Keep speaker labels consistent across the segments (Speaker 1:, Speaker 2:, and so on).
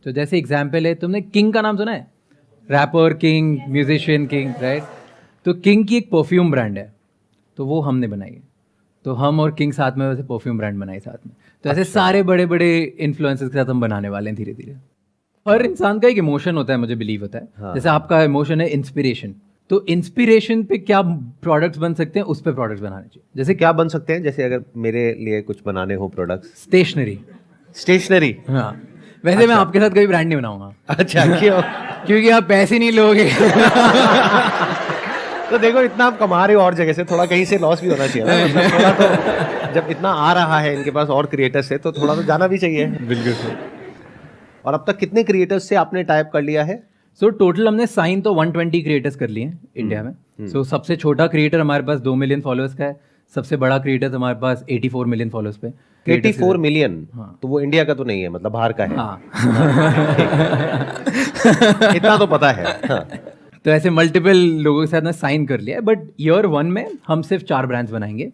Speaker 1: तो जैसे एग्जाम्पल है, तुमने किंग का नाम सुना है? Rapper king, musician king, right? तो किंग की एक परफ्यूम ब्रांड है, तो वो हमने बनाई है। तो हम और किंग साथ में वैसे परफ्यूम ब्रांड बनाई साथ में। तो ऐसे सारे बड़े बड़े इन्फ्लुएंसर्स के साथ हम बनाने वाले हैं धीरे धीरे। हर इंसान का एक इमोशन होता है, मुझे बिलीव होता है। जैसे आपका इमोशन है इंस्पिरेशन, तो इंस्पिरेशन पे क्या प्रोडक्ट्स बन सकते हैं, उस पे प्रोडक्ट्स बनाने चाहिए।
Speaker 2: जैसे क्या बन सकते हैं? जैसे अगर मेरे लिए कुछ बनाने हो प्रोडक्ट्स।
Speaker 1: स्टेशनरी।
Speaker 2: स्टेशनरी।
Speaker 1: हाँ, वैसे मैं आपके साथ कभी ब्रांड नहीं बनाऊंगा।
Speaker 2: अच्छा, क्यों?
Speaker 1: क्योंकि आप पैसे नहीं लोगे।
Speaker 2: तो देखो, इतना आप कमा रहे हो और जगह से, थोड़ा कहीं से लॉस भी होना चाहिए ना। मतलब थोड़ा तो, जब इतना आ रहा है इनके पास और क्रिएटर्स है, तो थोड़ा तो जाना भी चाहिए।
Speaker 1: बिल्कुल।
Speaker 2: और अब तक कितने क्रिएटर्स से आपने टाइप कर लिया है?
Speaker 1: सो टोटल हमने साइन तो 120 क्रिएटर्स कर लिए हैं इंडिया में। सो सबसे छोटा क्रिएटर हमारे पास 2 मिलियन फॉलोअर्स का है, सबसे बड़ा क्रिएटर हमारे पास 84 मिलियन फॉलोअर्स पे।
Speaker 2: 84 मिलियन?
Speaker 1: हाँ।
Speaker 2: तो वो इंडिया का तो नहीं है, मतलब बाहर का है।
Speaker 1: हाँ।
Speaker 2: इतना तो पता है। हाँ।
Speaker 1: तो ऐसे मल्टीपल लोगों के साथ ने साइन कर लिया है, बट ईयर 1 में हम सिर्फ 4 ब्रांड्स बनाएंगे,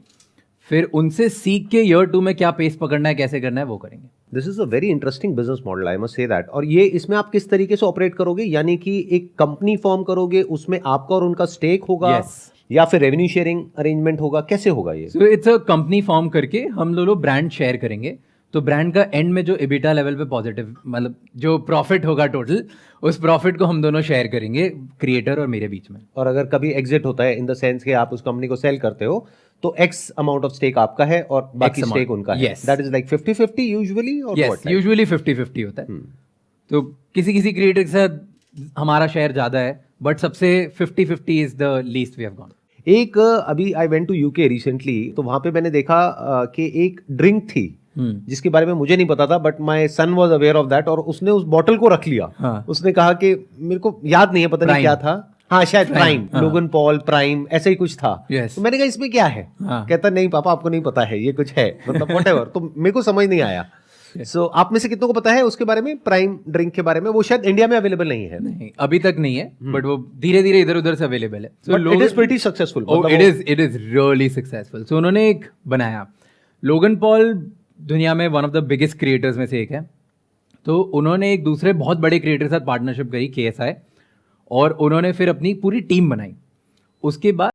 Speaker 1: फिर उनसे सीख के ईयर 2 में क्या पेस पकड़ना है, कैसे करना है, वो करेंगे।
Speaker 2: This is a very interesting business model, I must say that. और ये इसमें आप किस तरीके से ऑपरेट करोगे? यानी कि एक कंपनी फॉर्म करोगे, उसमें आपका और उनका स्टेक होगा?
Speaker 1: Yes.
Speaker 2: या फिर रेवेन्यू शेयरिंग अरेंजमेंट होगा? कैसे होगा ये?
Speaker 1: So it's a company form करके हम लोग ब्रांड शेयर करेंगे। तो ब्रांड का एंड में जो एबिटा लेवल पे पॉजिटिव, मतलब जो प्रॉफिट होगा टोटल, उस प्रॉफिट को हम दोनों शेयर करेंगे, क्रिएटर और मेरे बीच में।
Speaker 2: और अगर कभी एग्जिट होता है, इन द सेंस कि आप उस कंपनी को सेल करते हो, तो एक्स अमाउंट ऑफ स्टेक आपका है और बाकी
Speaker 1: X
Speaker 2: स्टेक
Speaker 1: amount.
Speaker 2: उनका है।
Speaker 1: Yes.
Speaker 2: That is like 50-50 usually, और
Speaker 1: यस,
Speaker 2: व्हाट?
Speaker 1: यूजुअली 50-50 होता है। तो किसी किसी क्रिएटर के साथ हमारा शेयर ज्यादा है, बट सबसे 50-50 is the least we have gone.
Speaker 2: एक अभी I went to UK recently, तो वहां पे मैंने देखा कि एक ड्रिंक थी जिसके बारे में मुझे नहीं पता था, but my son was aware of that, और उसने उस बॉटल को रख लिया।
Speaker 1: हाँ।
Speaker 2: उसने कहा कि मेरे को याद नहीं है, पता नहीं
Speaker 1: Prime.
Speaker 2: क्या था। हाँ, शायद प्राइम,
Speaker 1: हाँ।
Speaker 2: लोगन पॉल प्राइम, ऐसा ही कुछ था।
Speaker 1: Yes.
Speaker 2: तो मैंने कहा इसमें क्या है?
Speaker 1: हाँ।
Speaker 2: कहता नहीं पापा, आपको नहीं पता है, ये कुछ है, मतलब व्हाटएवर। तो मेरे को समझ नहीं आया। सो आप में से कितनों को पता है उसके बारे में, प्राइम ड्रिंक के बारे में? वो शायद इंडिया में अवेलेबल नहीं है।
Speaker 1: नहीं, अभी तक नहीं है, बट वो धीरे धीरे इधर उधर से अवेलेबल है। So
Speaker 2: it is pretty successful.
Speaker 1: It is really successful. So उन्होंने एक बनाया, लोगन पॉल दुनिया में one of the biggest creators में से एक है। तो उन्होंने एक दूसरे बहुत बड़े क्रिएटर के साथ पार्टनरशिप करी, KSI, और उन्होंने फिर अपनी पूरी टीम बनाई। उसके बाद